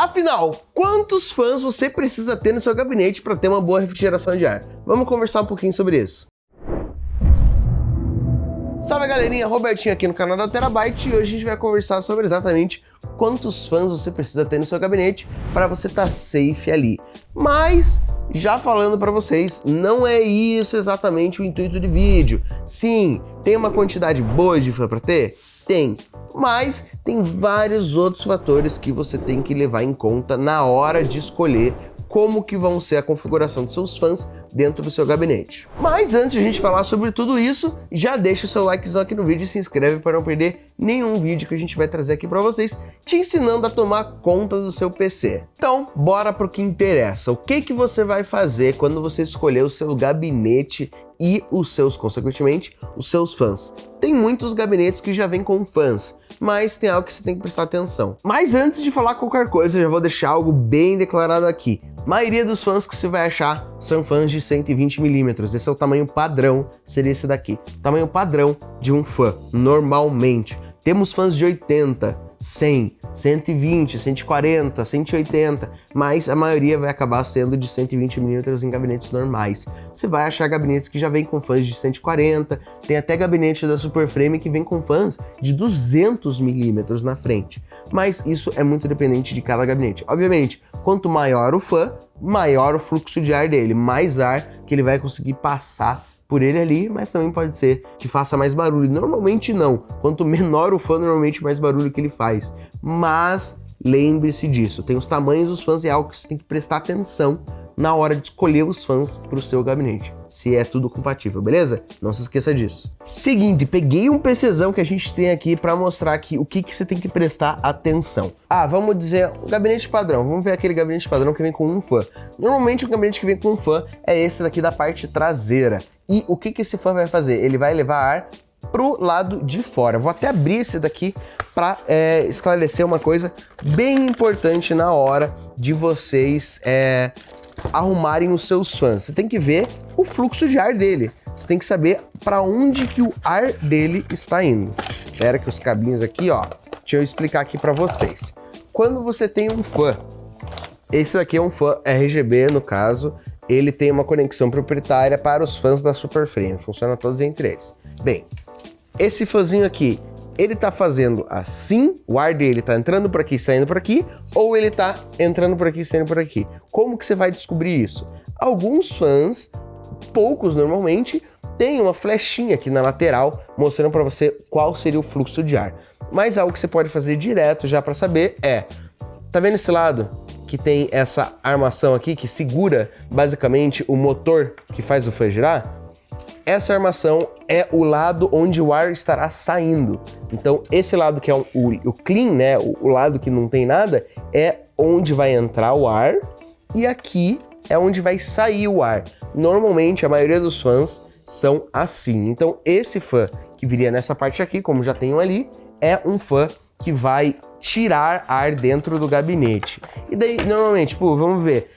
Afinal, quantos fãs você precisa ter no seu gabinete para ter uma boa refrigeração de ar? Vamos conversar um pouquinho sobre isso. Salve galerinha, Robertinho aqui no canal da Terabyte e hoje a gente vai conversar sobre exatamente quantos fãs você precisa ter no seu gabinete para você estar safe ali. Mas, já falando para vocês, não é isso exatamente o intuito do vídeo. Sim, tem uma quantidade boa de fã para ter? Tem, mas tem vários outros fatores que você tem que levar em conta na hora de escolher como que vão ser a configuração dos seus fãs dentro do seu gabinete. Mas antes de a gente falar sobre tudo isso, já deixa o seu likezão aqui no vídeo e se inscreve para não perder nenhum vídeo que a gente vai trazer aqui para vocês, te ensinando a tomar conta do seu PC. Então, bora pro que interessa. O que você vai fazer quando você escolher o seu gabinete e consequentemente, os seus fãs? Tem muitos gabinetes que já vêm com fãs, mas tem algo que você tem que prestar atenção. Mas antes de falar qualquer coisa, eu já vou deixar algo bem declarado aqui. A maioria dos fãs que você vai achar são fãs de 120mm. Esse é o tamanho padrão, seria esse daqui. Tamanho padrão de um fã, normalmente. Temos fãs de 80, 100, 120, 140, 180, mas a maioria vai acabar sendo de 120mm em gabinetes normais. Você vai achar gabinetes que já vêm com fãs de 140, tem até gabinete da Superframe que vem com fãs de 200mm na frente. Mas isso é muito dependente de cada gabinete. Obviamente, quanto maior o fã, maior o fluxo de ar dele, mais ar que ele vai conseguir passar por ele ali, mas também pode ser que faça mais barulho. Normalmente não. Quanto menor o fã, normalmente mais barulho que ele faz. Mas lembre-se disso. Tem os tamanhos dos fãs e é algo que você tem que prestar atenção na hora de escolher os fãs para o seu gabinete. Se é tudo compatível, beleza? Não se esqueça disso. Seguinte, peguei um PCzão que a gente tem aqui para mostrar aqui o que você tem que prestar atenção. Vamos dizer, o gabinete padrão. Vamos ver aquele gabinete padrão que vem com um fã. Normalmente o gabinete que vem com um fã é esse daqui da parte traseira. E o que esse fã vai fazer? Ele vai levar ar pro lado de fora. Vou até abrir esse daqui para esclarecer uma coisa bem importante na hora de vocês arrumarem os seus fãs. Você tem que ver o fluxo de ar dele. Você tem que saber para onde que o ar dele está indo. Espera que os cabinhos aqui, ó, deixa eu explicar aqui para vocês. Quando você tem um fã, esse daqui é um fã RGB no caso, ele tem uma conexão proprietária para os fãs da Superframe, funciona todos entre eles. Bem, esse fãzinho aqui, ele tá fazendo assim, o ar dele tá entrando por aqui, saindo por aqui, ou ele tá entrando por aqui, saindo por aqui. Como que você vai descobrir isso? Alguns fãs, poucos normalmente, tem uma flechinha aqui na lateral mostrando para você qual seria o fluxo de ar. Mas algo que você pode fazer direto já para saber tá vendo esse lado que tem essa armação aqui que segura basicamente o motor que faz o fã girar? Essa armação é o lado onde o ar estará saindo. Então esse lado que é o clean, né, o lado que não tem nada, é onde vai entrar o ar e aqui é onde vai sair o ar. Normalmente a maioria dos fãs são assim. Então esse fã que viria nessa parte aqui, como já tem um ali, é um fã que vai tirar ar dentro do gabinete. E daí, normalmente, vamos ver.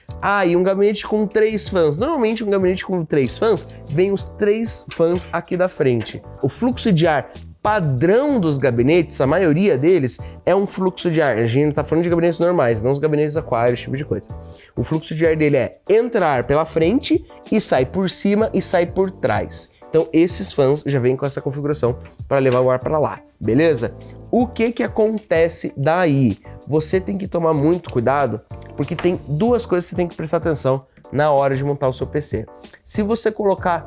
E um gabinete com 3 fãs. Normalmente, um gabinete com 3 fãs, vem os 3 fãs aqui da frente. O fluxo de ar padrão dos gabinetes, a maioria deles, é um fluxo de ar. A gente tá falando de gabinetes normais, não os gabinetes aquários, esse tipo de coisa. O fluxo de ar dele é entrar pela frente e sai por cima e sai por trás. Então esses fãs já vêm com essa configuração para levar o ar para lá, beleza? O que acontece daí? Você tem que tomar muito cuidado, porque tem duas coisas que você tem que prestar atenção na hora de montar o seu PC. Se você colocar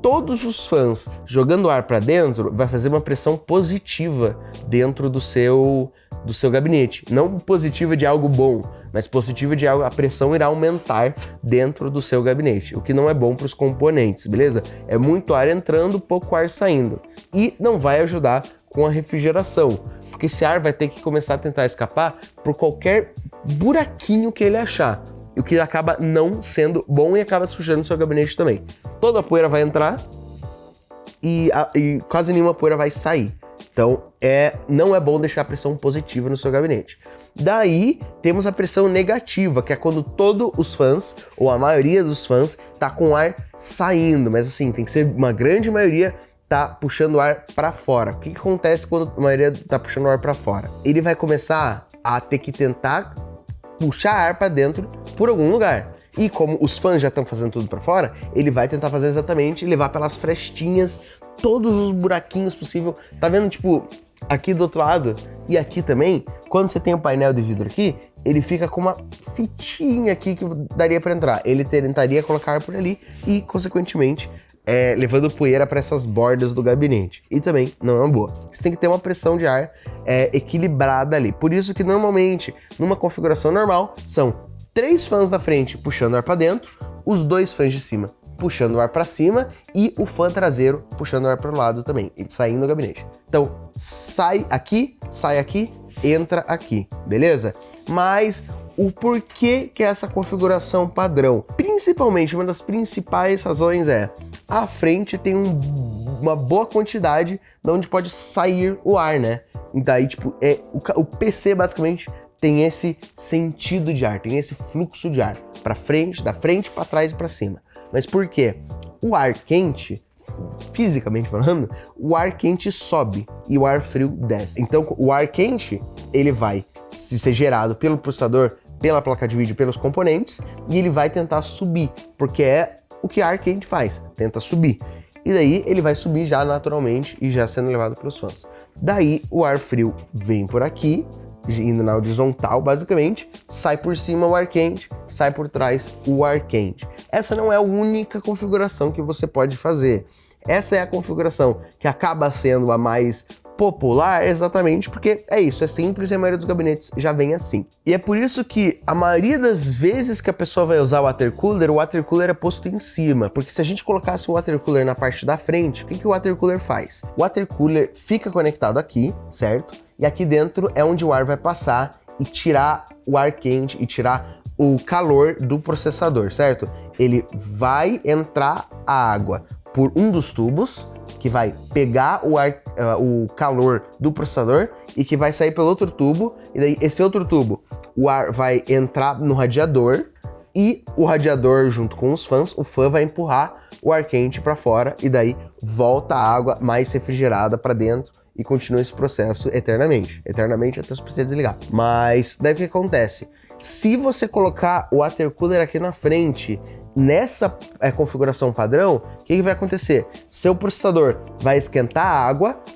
todos os fãs jogando ar para dentro, vai fazer uma pressão positiva dentro do seu gabinete. Não positiva de algo bom, mas positiva de algo, a pressão irá aumentar dentro do seu gabinete, o que não é bom para os componentes, beleza? É muito ar entrando, pouco ar saindo. E não vai ajudar com a refrigeração, porque esse ar vai ter que começar a tentar escapar por qualquer buraquinho que ele achar, o que acaba não sendo bom e acaba sujando o seu gabinete também. Toda a poeira vai entrar e quase nenhuma poeira vai sair. Então, não é bom deixar a pressão positiva no seu gabinete. Daí, temos a pressão negativa, que é quando todos os fãs, ou a maioria dos fãs, tá com ar saindo. Mas assim, tem que ser uma grande maioria tá puxando o ar para fora. O que acontece quando a maioria tá puxando o ar para fora? Ele vai começar a ter que tentar puxar ar para dentro por algum lugar. E como os fãs já estão fazendo tudo para fora, ele vai tentar fazer exatamente, levar pelas frestinhas todos os buraquinhos possível. Tá vendo, tipo, aqui do outro lado e aqui também, quando você tem o painel de vidro aqui, ele fica com uma fitinha aqui que daria para entrar. Ele tentaria colocar ar por ali e, consequentemente, levando poeira para essas bordas do gabinete. E também não é uma boa. Você tem que ter uma pressão de ar equilibrada ali. Por isso que, normalmente, numa configuração normal, são 3 fãs da frente puxando ar para dentro, os 2 fãs de cima puxando o ar para cima e o fã traseiro puxando o ar para o lado também, e saindo do gabinete. Então, sai aqui, entra aqui, beleza? Mas o porquê que é essa configuração padrão? Principalmente, uma das principais razões a frente tem uma boa quantidade de onde pode sair o ar, né? E daí, tipo, o PC basicamente tem esse sentido de ar, tem esse fluxo de ar para frente, da frente para trás e para cima. Mas por quê? O ar quente, fisicamente falando, o ar quente sobe e o ar frio desce. Então, o ar quente, ele vai ser gerado pelo processador, pela placa de vídeo, pelos componentes, e ele vai tentar subir, porque é o que ar quente faz, tenta subir. E daí ele vai subir já naturalmente e já sendo levado pelos fãs. Daí o ar frio vem por aqui, indo na horizontal, basicamente, sai por cima o ar quente, sai por trás o ar quente. Essa não é a única configuração que você pode fazer. Essa é a configuração que acaba sendo a mais popular, exatamente porque é isso, é simples e a maioria dos gabinetes já vem assim. E é por isso que a maioria das vezes que a pessoa vai usar o water cooler é posto em cima, porque se a gente colocasse o water cooler na parte da frente, o que o water cooler faz? O water cooler fica conectado aqui, certo? E aqui dentro é onde o ar vai passar e tirar o ar quente e tirar o calor do processador, certo? Ele vai entrar a água por um dos tubos, que vai pegar o calor do processador e que vai sair pelo outro tubo, e daí esse outro tubo, o ar vai entrar no radiador e o radiador junto com os fãs, o fã vai empurrar o ar quente para fora e daí volta a água mais refrigerada para dentro e continua esse processo eternamente até você precisar desligar. Mas daí o que acontece? Se você colocar o water cooler aqui na frente, nessa configuração padrão, o que vai acontecer? Seu processador vai esquentar a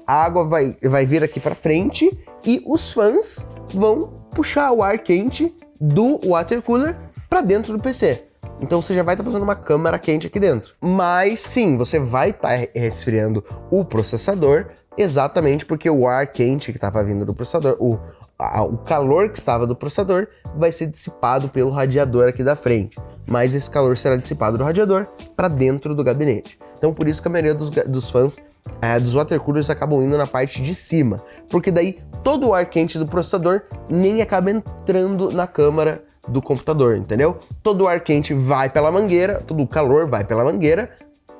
água vai vir aqui para frente e os fãs vão puxar o ar quente do water cooler para dentro do PC. Então você já vai estar fazendo uma câmara quente aqui dentro. Mas sim, você vai estar resfriando o processador exatamente porque o ar quente que estava vindo do processador, o calor que estava do processador vai ser dissipado pelo radiador aqui da frente. Mas esse calor será dissipado do radiador para dentro do gabinete. Então por isso que a maioria dos fãs dos water coolers acabam indo na parte de cima, porque daí todo o ar quente do processador nem acaba entrando na câmara do computador, entendeu? Todo o ar quente vai pela mangueira, todo o calor vai pela mangueira,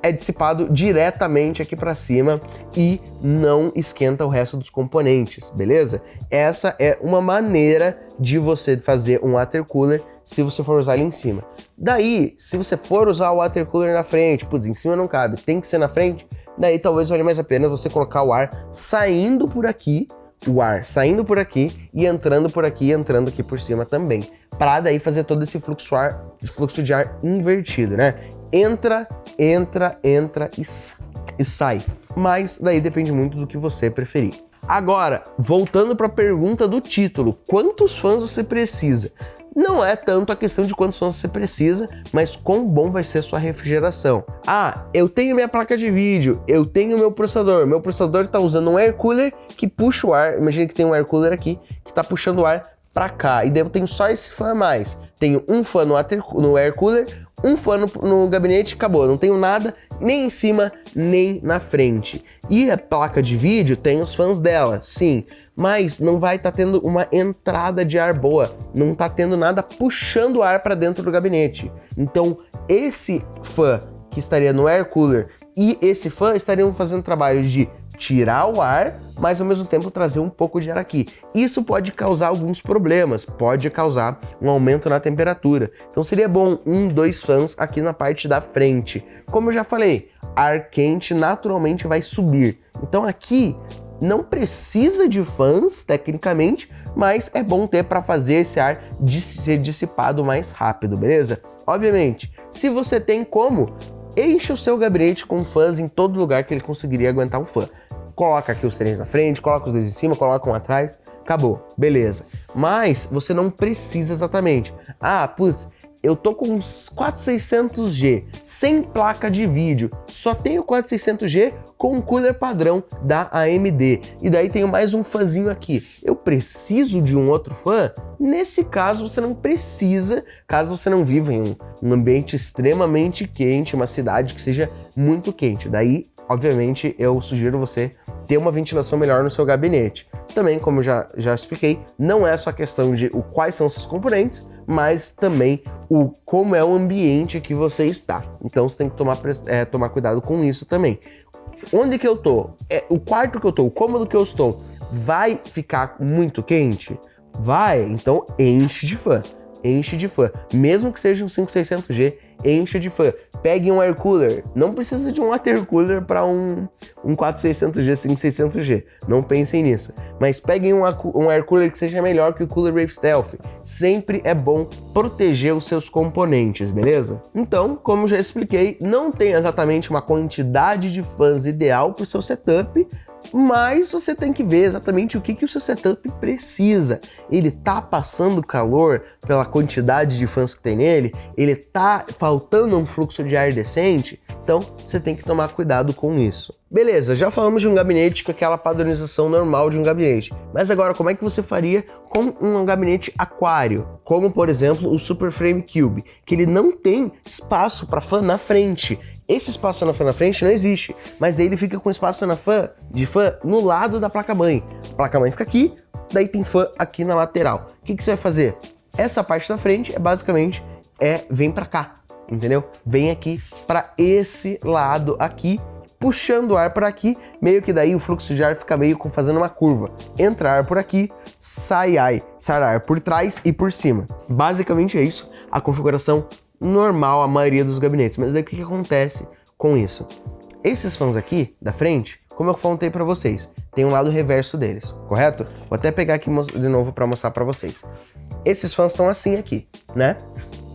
é dissipado diretamente aqui para cima e não esquenta o resto dos componentes, beleza? Essa é uma maneira de você fazer um water cooler se você for usar ele em cima. Daí, se você for usar o water cooler na frente, putz, em cima não cabe, tem que ser na frente, daí talvez valha mais a pena você colocar o ar saindo por aqui, e entrando por aqui e entrando aqui por cima também, para daí fazer todo esse fluxo de ar invertido, né? Entra e sai. Mas daí depende muito do que você preferir. Agora, voltando para a pergunta do título, quantos fãs você precisa? Não é tanto a questão de quantos fãs você precisa, mas quão bom vai ser sua refrigeração. Ah, eu tenho minha placa de vídeo, eu tenho meu processador está usando um air cooler que puxa o ar, imagina que tem um air cooler aqui que está puxando o ar para cá, e daí eu tenho só esse fã a mais. Tenho um fã no air cooler, um fã no gabinete, acabou, não tenho nada nem em cima, nem na frente. E a placa de vídeo tem os fãs dela, sim, mas não vai estar tendo uma entrada de ar boa, não está tendo nada puxando ar para dentro do gabinete. Então, esse fã que estaria no air cooler e esse fã estariam fazendo trabalho de tirar o ar, mas ao mesmo tempo trazer um pouco de ar aqui. Isso pode causar alguns problemas, pode causar um aumento na temperatura. Então seria bom 2 fãs aqui na parte da frente. Como eu já falei, ar quente naturalmente vai subir. Então aqui não precisa de fãs, tecnicamente, mas é bom ter para fazer esse ar ser dissipado mais rápido, beleza? Obviamente, se você tem como, enche o seu gabinete com fãs em todo lugar que ele conseguiria aguentar um fã. Coloca aqui os 3 na frente, coloca os 2 em cima, coloca um atrás, acabou, beleza. Mas você não precisa exatamente. Ah, putz, eu tô com uns 4600G, sem placa de vídeo, só tenho 4600G com um cooler padrão da AMD, e daí tenho mais um fãzinho aqui. Eu preciso de um outro fã? Nesse caso você não precisa, caso você não viva em um ambiente extremamente quente, uma cidade que seja muito quente. Daí, obviamente, eu sugiro você ter uma ventilação melhor no seu gabinete. Também, como já expliquei, não é só questão de quais são os seus componentes, mas também como é o ambiente que você está. Então você tem que tomar cuidado com isso também. Onde que eu tô? O quarto que eu tô, o cômodo que eu estou, vai ficar muito quente? Vai, então enche de fã. Enche de fã. Mesmo que seja um 5600G, enche de fã. Pegue um air cooler. Não precisa de um water cooler para um 4600G, 5600G. Não pensem nisso. Mas peguem um air cooler que seja melhor que o Cooler Wave Stealth. Sempre é bom proteger os seus componentes, beleza? Então, como já expliquei, não tem exatamente uma quantidade de fãs ideal para o seu setup, mas você tem que ver exatamente o que o seu setup precisa. Ele tá passando calor pela quantidade de fãs que tem nele? Ele tá faltando um fluxo de ar decente? Então você tem que tomar cuidado com isso. Beleza, já falamos de um gabinete com aquela padronização normal de um gabinete, mas agora como é que você faria com um gabinete aquário? Como por exemplo o Super Frame Cube, que ele não tem espaço para fã na frente. Esse espaço na frente não existe, mas daí ele fica com espaço de fã no lado da placa-mãe. A placa-mãe fica aqui, daí tem fã aqui na lateral. O que você vai fazer? Essa parte da frente basicamente vem para cá, entendeu? Vem aqui para esse lado aqui, puxando o ar por aqui, meio que daí o fluxo de ar fica meio fazendo uma curva. Entra ar por aqui, sai ar por trás e por cima. Basicamente é isso, a configuração normal a maioria dos gabinetes, mas daí o que acontece com isso? Esses fãs aqui da frente, como eu contei para vocês, tem um lado reverso deles, correto? Vou até pegar aqui de novo para mostrar para vocês. Esses fãs estão assim aqui, né?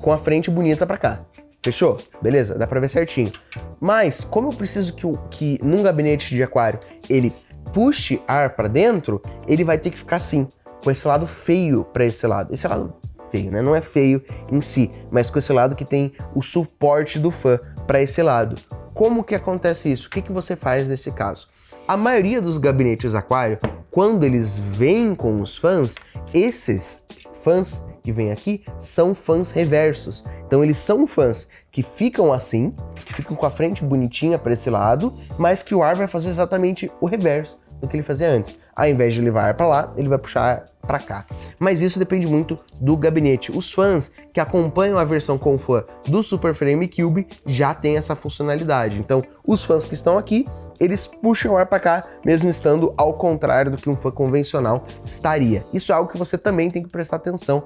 Com a frente bonita para cá. Fechou? Beleza, dá para ver certinho. Mas como eu preciso que num gabinete de aquário ele puxe ar para dentro, ele vai ter que ficar assim, com esse lado feio para esse lado. Esse lado feio, né? Não é feio em si, mas com esse lado que tem o suporte do fã para esse lado. Como que acontece isso? O que você faz nesse caso? A maioria dos gabinetes aquário, quando eles vêm com os fãs, esses fãs que vêm aqui são fãs reversos. Então eles são fãs que ficam assim, que ficam com a frente bonitinha para esse lado, mas que o ar vai fazer exatamente o reverso do que ele fazia antes. Ao invés de levar ar para lá, ele vai puxar para cá. Mas isso depende muito do gabinete. Os fãs que acompanham a versão com fã do Super Frame Cube já tem essa funcionalidade. Então, os fãs que estão aqui, eles puxam o ar para cá, mesmo estando ao contrário do que um fã convencional estaria. Isso é algo que você também tem que prestar atenção.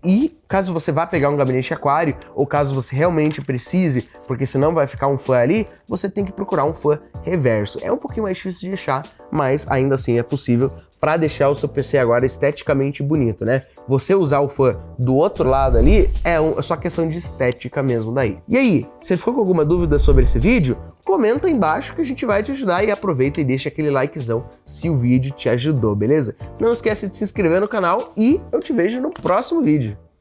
E caso você vá pegar um gabinete aquário, ou caso você realmente precise, porque senão vai ficar um fã ali, você tem que procurar um fã reverso. É um pouquinho mais difícil de achar, mas ainda assim é possível para deixar o seu PC agora esteticamente bonito, né? Você usar o fã do outro lado ali é só questão de estética mesmo daí. E aí, se ficou com alguma dúvida sobre esse vídeo, comenta aí embaixo que a gente vai te ajudar e aproveita e deixa aquele likezão se o vídeo te ajudou, beleza? Não esquece de se inscrever no canal e eu te vejo no próximo vídeo.